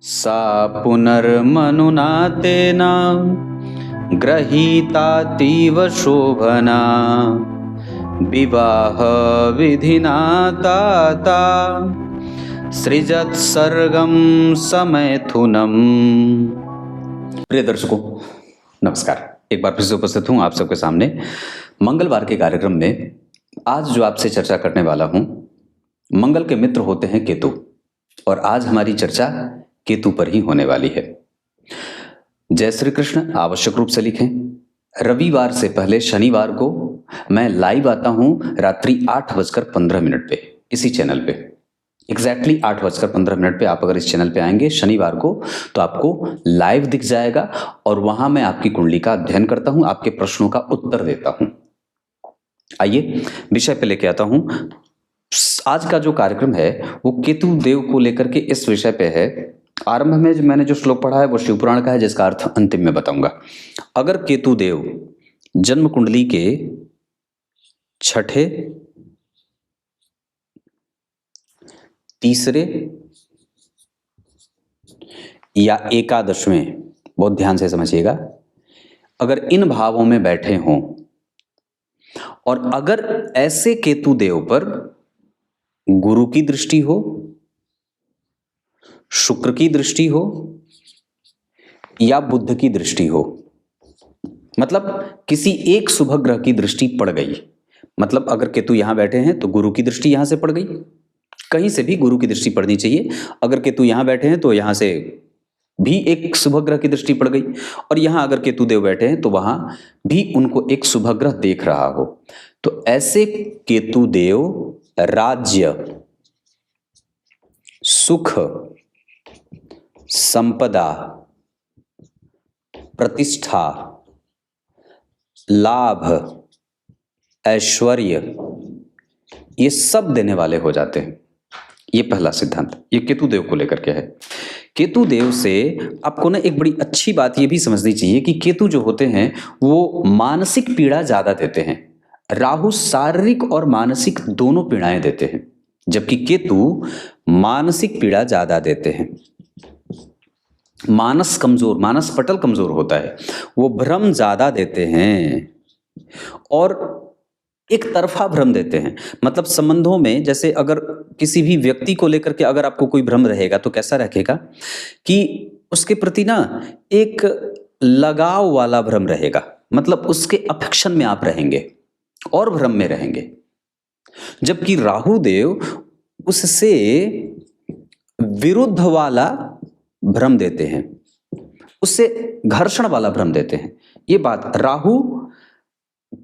सा पुनर्मनुना तेन गृहीतातीव शोभना विवाह विधिना ताता सृजत सर्गम समैथुनम। प्रिय दर्शकों नमस्कार, एक बार फिर से उपस्थित हूँ आप सबके सामने मंगलवार के कार्यक्रम में। आज जो आपसे चर्चा करने वाला हूँ, मंगल के मित्र होते हैं केतु, और आज हमारी चर्चा केतु पर ही होने वाली है। जय श्री कृष्ण आवश्यक रूप से लिखें। रविवार से पहले शनिवार को मैं लाइव आता हूं रात्रि 8:15 पे इसी चैनल पे। एग्जैक्टली 8:15 पे आप अगर इस चैनल पे आएंगे शनिवार को तो आपको लाइव दिख जाएगा, और वहां मैं आपकी कुंडली का अध्ययन करता हूं, आपके प्रश्नों का उत्तर देता हूं। आइए विषय पे लेके आता हूं। आज का जो कार्यक्रम है वो केतु देव को लेकर के इस विषय पे है। आरंभ में जो मैंने जो श्लोक पढ़ा है वो शिव पुराण का है, जिसका अर्थ अंतिम में बताऊंगा। अगर केतु देव जन्म कुंडली के छठे, तीसरे या एकादशवें, बहुत ध्यान से समझिएगा, अगर इन भावों में बैठे हों, और अगर ऐसे केतु देव पर गुरु की दृष्टि हो, शुक्र की दृष्टि हो या बुध की दृष्टि हो, मतलब किसी एक शुभ ग्रह की दृष्टि पड़ गई, मतलब अगर केतु यहां बैठे हैं तो गुरु की दृष्टि यहां से पड़ गई, कहीं से भी गुरु की दृष्टि पड़नी चाहिए। अगर केतु यहां बैठे हैं तो यहां से भी एक शुभ ग्रह की दृष्टि पड़ गई, और यहां अगर केतु देव बैठे हैं तो वहां भी उनको एक शुभ ग्रह देख रहा हो, तो ऐसे केतु देव राज्य, सुख, संपदा, प्रतिष्ठा, लाभ, ऐश्वर्य, ये सब देने वाले हो जाते हैं। ये पहला सिद्धांत ये केतु देव को लेकर के है। केतु देव से आपको ना एक बड़ी अच्छी बात ये भी समझनी चाहिए कि केतु जो होते हैं वो मानसिक पीड़ा ज्यादा देते हैं। राहु शारीरिक और मानसिक दोनों पीड़ाएं देते हैं, जबकि केतु मानसिक पीड़ा ज्यादा देते हैं। मानस पटल कमजोर होता है, वो भ्रम ज्यादा देते हैं, और एक तरफा भ्रम देते हैं। मतलब संबंधों में, जैसे अगर किसी भी व्यक्ति को लेकर के अगर आपको कोई भ्रम रहेगा तो कैसा रहेगा कि उसके प्रति ना एक लगाव वाला भ्रम रहेगा, मतलब उसके अफेक्शन में आप रहेंगे और भ्रम में रहेंगे। जबकि राहु देव उससे विरुद्ध वाला भ्रम देते हैं, उससे घर्षण वाला भ्रम देते हैं। ये बात, राहु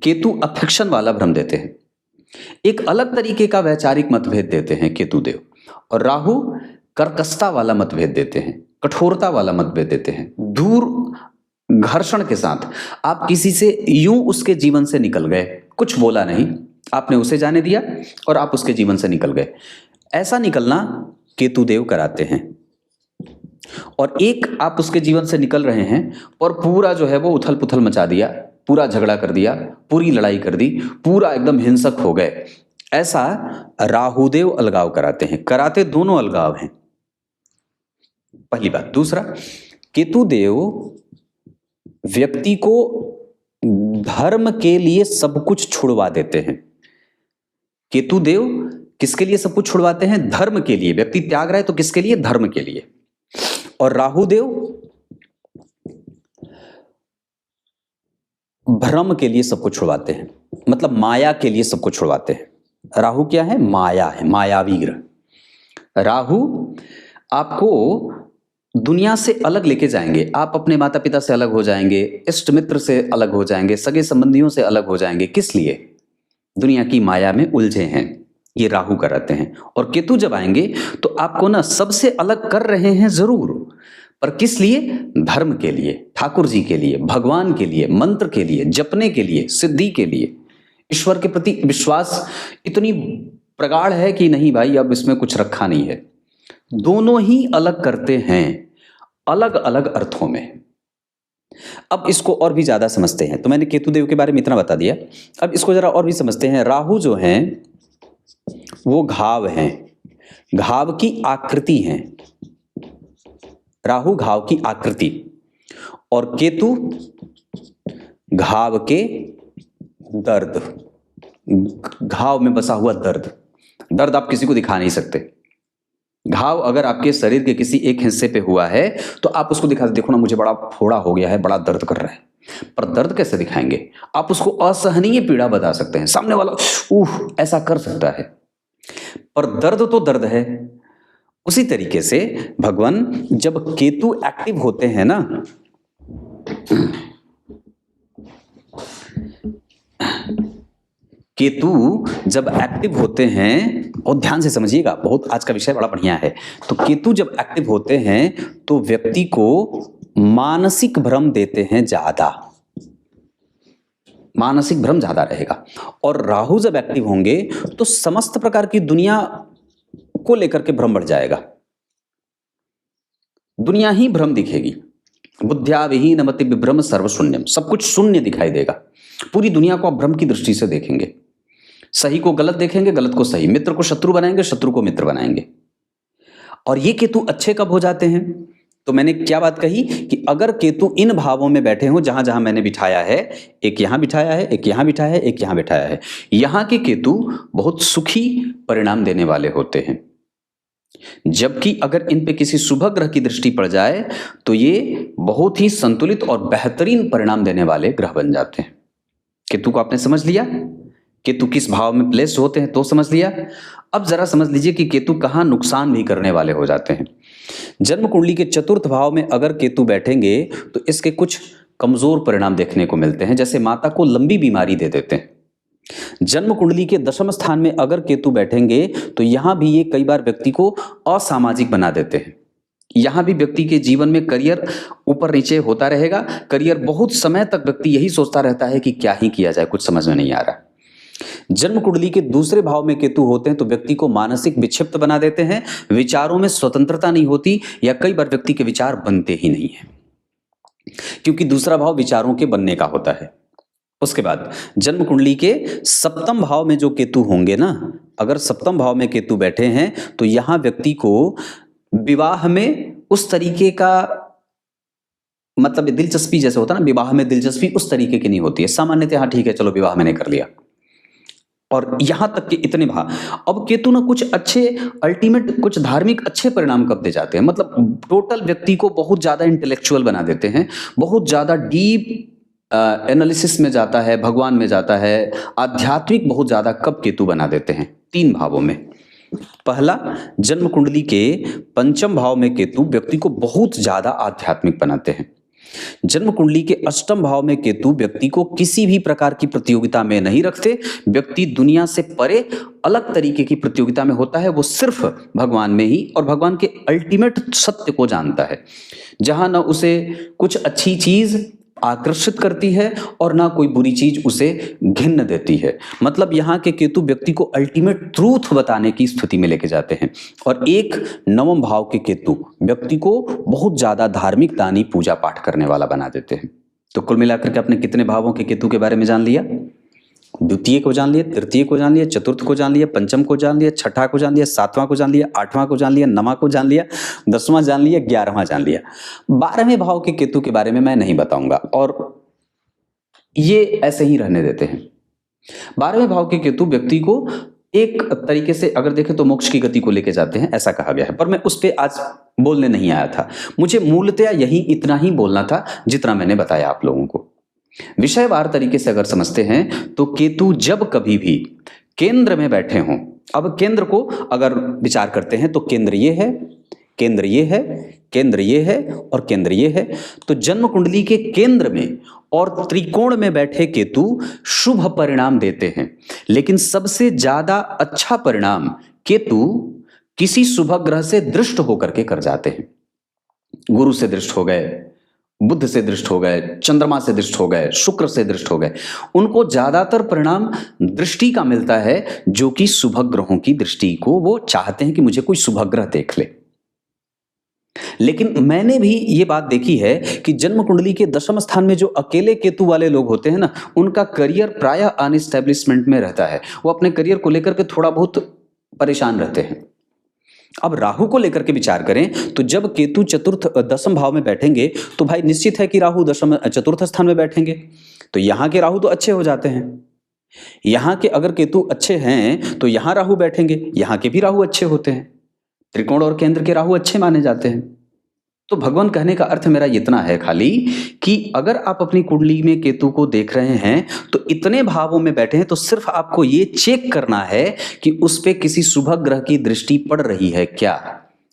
केतु अफेक्शन वाला भ्रम देते हैं। एक अलग तरीके का वैचारिक मतभेद देते हैं केतु देव, और राहु कर्कशता वाला मतभेद देते हैं, कठोरता वाला मतभेद देते हैं। दूर घर्षण के साथ आप किसी से यूं उसके जीवन से निकल गए, कुछ बोला नहीं, आपने उसे जाने दिया और आप उसके जीवन से निकल गए। ऐसा निकलना केतु देव कराते हैं। और एक आप उसके जीवन से निकल रहे हैं और पूरा जो है वो उथल पुथल मचा दिया, पूरा झगड़ा कर दिया, पूरी लड़ाई कर दी, पूरा एकदम हिंसक हो गए। ऐसा राहुदेव अलगाव कराते हैं। कराते दोनों अलगाव हैं, पहली बात। दूसरा, केतु देव व्यक्ति को धर्म के लिए सब कुछ छुड़वा देते हैं। केतु देव किसके लिए सब कुछ छुड़वाते हैं? धर्म के लिए। व्यक्ति त्याग रहा है तो किसके लिए? धर्म के लिए। और राहुदेव भ्रम के लिए सबको छुड़वाते हैं, मतलब माया के लिए सबको छुड़वाते हैं। राहु क्या है? माया है, मायावी ग्रह। राहु आपको दुनिया से अलग लेके जाएंगे, आप अपने माता पिता से अलग हो जाएंगे, इष्ट मित्र से अलग हो जाएंगे, सगे संबंधियों से अलग हो जाएंगे। किस लिए? दुनिया की माया में उलझे हैं, ये राहु कराते हैं। और केतु जब आएंगे तो आपको ना सबसे अलग कर रहे हैं जरूर, पर किस लिए? धर्म के लिए, ठाकुर जी के लिए, भगवान के लिए, मंत्र के लिए, जपने के लिए, सिद्धि के लिए। ईश्वर के प्रति विश्वास इतनी प्रगाढ़ है कि नहीं भाई अब इसमें कुछ रखा नहीं है। दोनों ही अलग करते हैं, अलग अलग अर्थों में। अब इसको और भी ज्यादा समझते हैं, तो मैंने केतु देव के बारे में इतना बता दिया। अब इसको जरा और भी समझते हैं। राहु जो हैं वो घाव हैं, घाव की आकृति हैं। राहु घाव की आकृति और केतु घाव के दर्द, घाव में बसा हुआ दर्द। दर्द आप किसी को दिखा नहीं सकते। घाव अगर आपके शरीर के किसी एक हिस्से पे हुआ है तो आप उसको दिखा, देखो ना मुझे बड़ा फोड़ा हो गया है, बड़ा दर्द कर रहा है, पर दर्द कैसे दिखाएंगे? आप उसको असहनीय पीड़ा बता सकते हैं, सामने वाला ऐसा कर सकता है, पर दर्द तो दर्द है। उसी तरीके से भगवान जब केतु एक्टिव होते हैं ना, केतु जब एक्टिव होते हैं, और ध्यान से समझिएगा, बहुत आज का विषय बड़ा बढ़िया है। तो केतु जब एक्टिव होते हैं तो व्यक्ति को मानसिक भ्रम देते हैं ज्यादा, मानसिक भ्रम ज्यादा रहेगा। और राहु जब एक्टिव होंगे तो समस्त प्रकार की दुनिया को लेकर के भ्रम बढ़ जाएगा, दुनिया ही भ्रम दिखेगी। बुद्ध्या विहीन मति विभ्रम सर्वशून्यम, सब कुछ शून्य दिखाई देगा। पूरी दुनिया को आप भ्रम की दृष्टि से देखेंगे, सही को गलत देखेंगे, गलत को सही, मित्र को शत्रु बनाएंगे, शत्रु को मित्र बनाएंगे। और ये केतु अच्छे कब हो जाते हैं? तो मैंने क्या बात कही कि अगर केतु इन भावों में बैठे हो जहां जहां मैंने बिठाया है, एक यहां बिठाया है, एक यहां बिठाया है, एक यहां बिठाया है, यहां के केतु बहुत सुखी परिणाम देने वाले होते हैं। जबकि अगर इन पे किसी शुभ ग्रह की दृष्टि पड़ जाए तो ये बहुत ही संतुलित और बेहतरीन परिणाम देने वाले ग्रह बन जाते हैं। केतु को आपने समझ लिया, केतु किस भाव में प्लेस होते हैं तो समझ लिया। अब जरा समझ लीजिए कि केतु कहां नुकसान भी करने वाले हो जाते हैं। जन्म कुंडली के चतुर्थ भाव में अगर केतु बैठेंगे तो इसके कुछ कमजोर परिणाम देखने को मिलते हैं, जैसे माता को लंबी बीमारी दे देते हैं। जन्म कुंडली के दशम स्थान में अगर केतु बैठेंगे तो यहां भी ये कई बार व्यक्ति को असामाजिक बना देते हैं। यहां भी व्यक्ति के जीवन में करियर ऊपर नीचे होता रहेगा, करियर बहुत समय तक व्यक्ति यही सोचता रहता है कि क्या ही किया जाए, कुछ समझ में नहीं आ रहा। जन्म कुंडली के दूसरे भाव में केतु होते हैं तो व्यक्ति को मानसिक विक्षिप्त बना देते हैं, विचारों में स्वतंत्रता नहीं होती, या कई बार व्यक्ति के विचार बनते ही नहीं है, क्योंकि दूसरा भाव विचारों के बनने का होता है। उसके बाद जन्म कुंडली के सप्तम भाव में जो केतु होंगे ना, अगर सप्तम भाव में केतु बैठे हैं तो यहां व्यक्ति को विवाह में उस तरीके का मतलब दिलचस्पी, जैसे होता है ना विवाह में दिलचस्पी, उस तरीके की नहीं होती है। सामान्यतः हाँ ठीक है चलो विवाह मैंने कर लिया, और यहां तक के इतने भाव। अब केतु ना कुछ अच्छे अल्टीमेट कुछ धार्मिक अच्छे परिणाम कब दे जाते हैं, मतलब टोटल व्यक्ति को बहुत ज्यादा इंटेलेक्चुअल बना देते हैं, बहुत ज्यादा डीप एनालिसिस में जाता है, भगवान में जाता है, आध्यात्मिक बहुत ज्यादा कब केतु बना देते हैं? 3 भावों में। पहला, जन्म कुंडली के पंचम भाव में केतु व्यक्ति को बहुत ज्यादा आध्यात्मिक बनाते हैं। जन्म कुंडली के अष्टम भाव में केतु व्यक्ति को किसी भी प्रकार की प्रतियोगिता में नहीं रखते, व्यक्ति दुनिया से परे अलग तरीके की प्रतियोगिता में होता है, वो सिर्फ भगवान में ही और भगवान के अल्टीमेट सत्य को जानता है, जहां न उसे कुछ अच्छी चीज आकर्षित करती है और ना कोई बुरी चीज उसे घिन्न देती है। मतलब यहाँ के केतु व्यक्ति को अल्टीमेट ट्रूथ बताने की स्थिति में लेके जाते हैं। और एक नवम भाव के केतु व्यक्ति को बहुत ज्यादा धार्मिक दानी पूजा पाठ करने वाला बना देते हैं। तो कुल मिलाकर के आपने कितने भावों के केतु के बारे में जान लिया? द्वितीय को जान लिया, तृतीय को जान लिया, चतुर्थ को जान लिया, पंचम को जान लिया, छठा को जान लिया, सातवां को जान लिया, आठवां को जान लिया, नवां को जान लिया, 10वां जान लिया, 11वां जान लिया। 12वें भाव के केतु के बारे में मैं नहीं बताऊंगा और ये ऐसे ही रहने देते हैं। 12वें भाव के केतु व्यक्ति को एक तरीके से अगर देखें तो मोक्ष की गति को लेके जाते हैं, ऐसा कहा गया है, पर मैं उस पर आज बोलने नहीं आया था। मुझे मूलतया यही इतना ही बोलना था जितना मैंने बताया आप लोगों को। विषयवार तरीके से अगर समझते हैं तो केतु जब कभी भी केंद्र में बैठे हों, अब केंद्र को अगर विचार करते हैं तो केंद्र ये है, केंद्र ये है, केंद्र ये है और केंद्र ये है। तो जन्म कुंडली के केंद्र में और त्रिकोण में बैठे केतु शुभ परिणाम देते हैं, लेकिन सबसे ज्यादा अच्छा परिणाम केतु किसी शुभ ग्रह से दृष्ट होकर के कर जाते हैं। गुरु से दृष्ट हो गए, बुध से दृष्ट हो गए, चंद्रमा से दृष्ट हो गए, शुक्र से दृष्ट हो गए, उनको ज्यादातर परिणाम दृष्टि का मिलता है, जो कि शुभ ग्रहों की दृष्टि को वो चाहते हैं कि मुझे कोई शुभ ग्रह देख ले। लेकिन मैंने भी ये बात देखी है कि जन्म कुंडली के दशम स्थान में जो अकेले केतु वाले लोग होते हैं ना, उनका करियर प्रायः अनएस्टैब्लिशमेंट में रहता है, वो अपने करियर को लेकर के थोड़ा बहुत परेशान रहते हैं। अब राहु को लेकर के विचार करें तो जब केतु चतुर्थ दसम भाव में बैठेंगे तो भाई निश्चित है कि राहु दशम चतुर्थ स्थान में बैठेंगे, तो यहाँ के राहु तो अच्छे हो जाते हैं। यहाँ के अगर केतु अच्छे हैं तो यहाँ राहु बैठेंगे, यहाँ के भी राहु अच्छे होते हैं, त्रिकोण और केंद्र के राहु अच्छे माने जाते हैं। तो भगवान कहने का अर्थ मेरा इतना है खाली कि अगर आप अपनी कुंडली में केतु को देख रहे हैं तो इतने भावों में बैठे हैं, तो सिर्फ आपको ये चेक करना है कि उस पे किसी शुभ ग्रह की दृष्टि पड़ रही है क्या,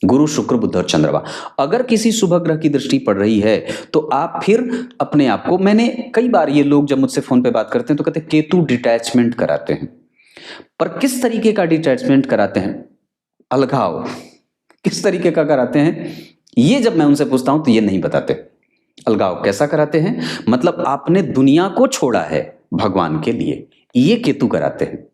गुरु शुक्र बुध और चंद्रमा। अगर किसी शुभ ग्रह की दृष्टि पड़ रही है तो आप फिर अपने आप को, मैंने कई बार, ये लोग जब मुझसे फोन पे बात करते हैं तो कहते हैं केतु डिटैचमेंट कराते हैं, पर किस तरीके का डिटैचमेंट कराते हैं, अलगाव किस तरीके का कराते हैं, ये जब मैं उनसे पूछता हूं तो ये नहीं बताते। अलगाव कैसा कराते हैं, मतलब आपने दुनिया को छोड़ा है भगवान के लिए, ये केतु कराते हैं।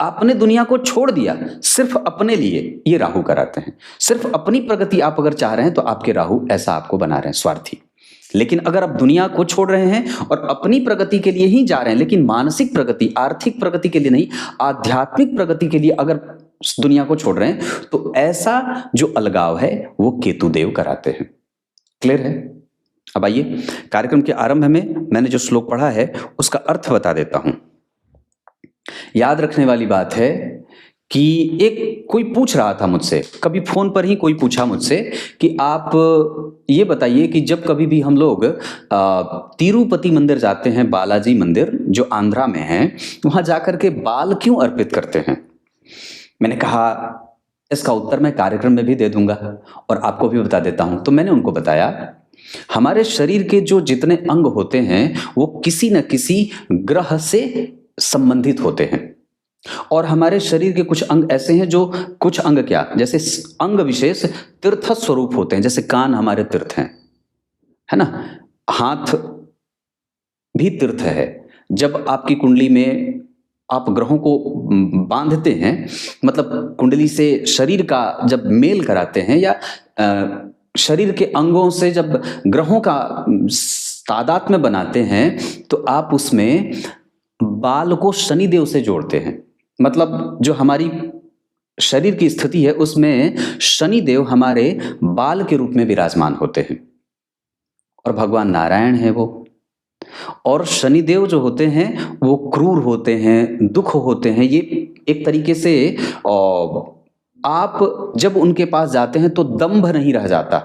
आपने दुनिया को छोड़ दिया सिर्फ अपने लिए, ये राहु कराते हैं। सिर्फ अपनी प्रगति आप अगर चाह रहे हैं तो आपके राहु ऐसा आपको बना रहे हैं, स्वार्थी। लेकिन अगर आप दुनिया को छोड़ रहे हैं और अपनी प्रगति के लिए ही जा रहे हैं, लेकिन मानसिक प्रगति, आर्थिक प्रगति के लिए नहीं, आध्यात्मिक प्रगति के लिए अगर दुनिया को छोड़ रहे हैं, तो ऐसा जो अलगाव है वो केतु देव कराते हैं। क्लियर है? अब आइए कार्यक्रम के आरंभ में मैंने जो श्लोक पढ़ा है उसका अर्थ बता देता हूं। याद रखने वाली बात है कि एक कोई पूछ रहा था मुझसे, कभी फोन पर ही कोई पूछा मुझसे कि आप ये बताइए कि जब कभी भी हम लोग तिरुपति मंदिर जाते हैं, बालाजी मंदिर जो आंध्रा में है, वहां जाकर के बाल क्यों अर्पित करते हैं। मैंने कहा इसका उत्तर मैं कार्यक्रम में भी दे दूंगा और आपको भी बता देता हूं। तो मैंने उनको बताया हमारे शरीर के जो जितने अंग होते हैं वो किसी न किसी ग्रह से संबंधित होते हैं, और हमारे शरीर के कुछ अंग ऐसे हैं जो, कुछ अंग क्या, जैसे अंग विशेष तीर्थ स्वरूप होते हैं, जैसे कान हमारे तीर्थ हैं, है ना, हाथ भी तीर्थ है। जब आपकी कुंडली में आप ग्रहों को बांधते हैं, मतलब कुंडली से शरीर का जब मेल कराते हैं या शरीर के अंगों से जब ग्रहों का तादात्म्य बनाते हैं, तो आप उसमें बाल को शनिदेव से जोड़ते हैं। मतलब जो हमारी शरीर की स्थिति है उसमें शनिदेव हमारे बाल के रूप में विराजमान होते हैं, और भगवान नारायण है वो। और शनिदेव जो होते हैं वो क्रूर होते हैं, दुख होते हैं। ये एक तरीके से आप जब उनके पास जाते हैं तो दंभ नहीं रह जाता,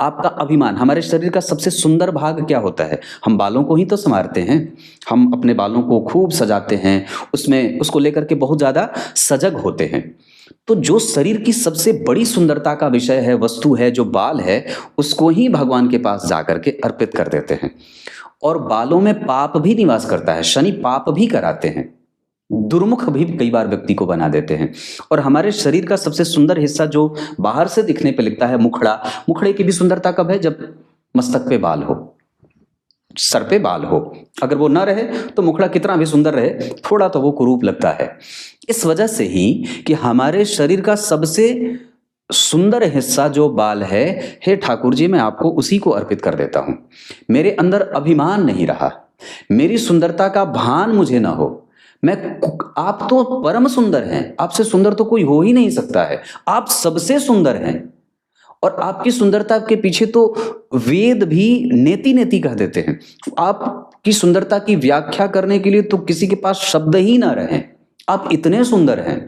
आपका अभिमान। हमारे शरीर का सबसे सुंदर भाग क्या होता है, हम बालों को ही तो संवारते हैं, हम अपने बालों को खूब सजाते हैं, उसमें उसको लेकर के बहुत ज़्यादा सजग होते हैं। तो जो शरीर की सबसे बड़ी सुंदरता का विषय है, वस्तु है, जो बाल है, उसको ही भगवान के पास जाकर के अर्पित कर देते हैं। और बालों में पाप भी निवास करता है, शनि पाप भी कराते हैं, दुर्मुख भी कई बार व्यक्ति को बना देते हैं। और हमारे शरीर का सबसे सुंदर हिस्सा जो बाहर से दिखने पे लगता है, मुखड़ा, मुखड़े की भी सुंदरता कब है, जब मस्तक पे बाल हो, सर पे बाल हो। अगर वो ना रहे तो मुखड़ा कितना भी सुंदर रहे, थोड़ा तो वो कुरूप लगता है। इस वजह से ही कि हमारे शरीर का सबसे सुंदर हिस्सा जो बाल है, हे ठाकुर जी मैं आपको उसी को अर्पित कर देता हूं। मेरे अंदर अभिमान नहीं रहा, मेरी सुंदरता का भान मुझे ना हो। आप तो परम सुंदर हैं, आपसे सुंदर तो कोई हो ही नहीं सकता है, आप सबसे सुंदर हैं। और आपकी सुंदरता के पीछे तो वेद भी नेति नेति कह देते हैं। आपकी सुंदरता की व्याख्या करने के लिए तो किसी के पास शब्द ही ना रहे। आप इतने सुंदर हैं,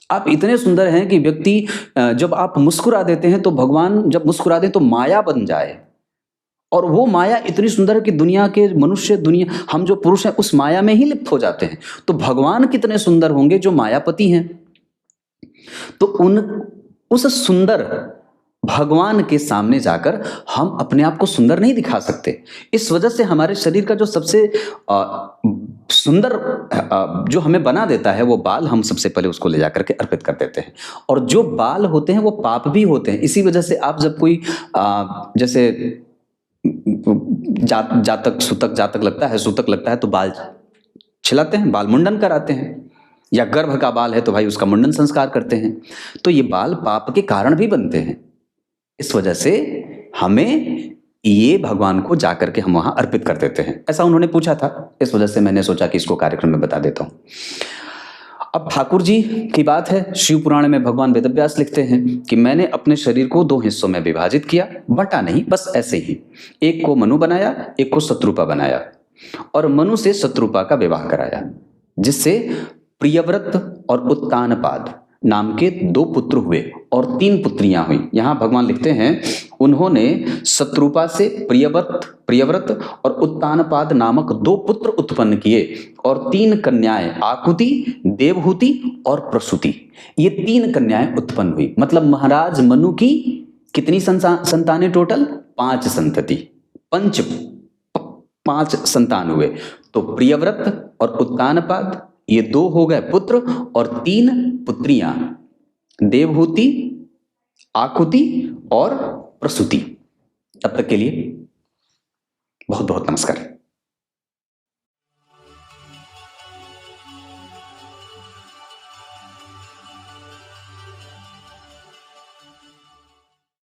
आप इतने सुंदर हैं कि व्यक्ति जब आप मुस्कुरा देते हैं तो भगवान जब मुस्कुरा दें तो माया बन जाए, और वो माया इतनी सुंदर है कि दुनिया के मनुष्य, दुनिया हम जो पुरुष हैं उस माया में ही लिप्त हो जाते हैं। तो भगवान कितने सुंदर होंगे जो मायापति हैं। तो उस सुंदर भगवान के सामने जाकर हम अपने आप को सुंदर नहीं दिखा सकते। इस वजह से हमारे शरीर का जो सबसे सुंदर जो हमें बना देता है वो बाल, हम सबसे पहले उसको ले जाकर के अर्पित कर देते हैं। और जो बाल होते हैं वो पाप भी होते हैं। इसी वजह से आप जब कोई जैसे जातक सूतक लगता है, सूतक लगता है तो बाल छिलाते हैं, बाल मुंडन कराते हैं, या गर्भ का बाल है तो भाई उसका मुंडन संस्कार करते हैं। तो ये बाल पाप के कारण भी बनते हैं। इस वजह से हमें ये भगवान को जाकर के हम वहां अर्पित कर देते हैं। ऐसा उन्होंने पूछा था, इस वजह से मैंने सोचा कि इसको कार्यक्रम में बता देता हूं। अब ठाकुर जी की बात है, शिव पुराण में भगवान वेदव्यास लिखते हैं कि मैंने अपने शरीर को 2 हिस्सों में विभाजित किया, बटा नहीं, बस ऐसे ही। एक को मनु बनाया, एक को शत्रुपा बनाया, और मनु से शत्रुपा का विवाह कराया, जिससे प्रियव्रत और उत्तानपाद नाम के 2 पुत्र हुए और 3 पुत्रियां हुई। यहां भगवान लिखते हैं उन्होंने शत्रुपा से प्रियव्रत और उत्तानपाद नामक 2 पुत्र उत्पन्न किए और 3 कन्याएं आकुति, देवहूति और प्रसूति, ये 3 कन्याएं उत्पन्न हुई। मतलब महाराज मनु की कितनी संतानें टोटल? 5 संतति, 5 संतान हुए। तो प्रियव्रत और उत्तानपाद ये 2 हो गए पुत्र और 3 पुत्रियां, देवहूति, आकुति और प्रसूति। तब तक के लिए बहुत बहुत नमस्कार।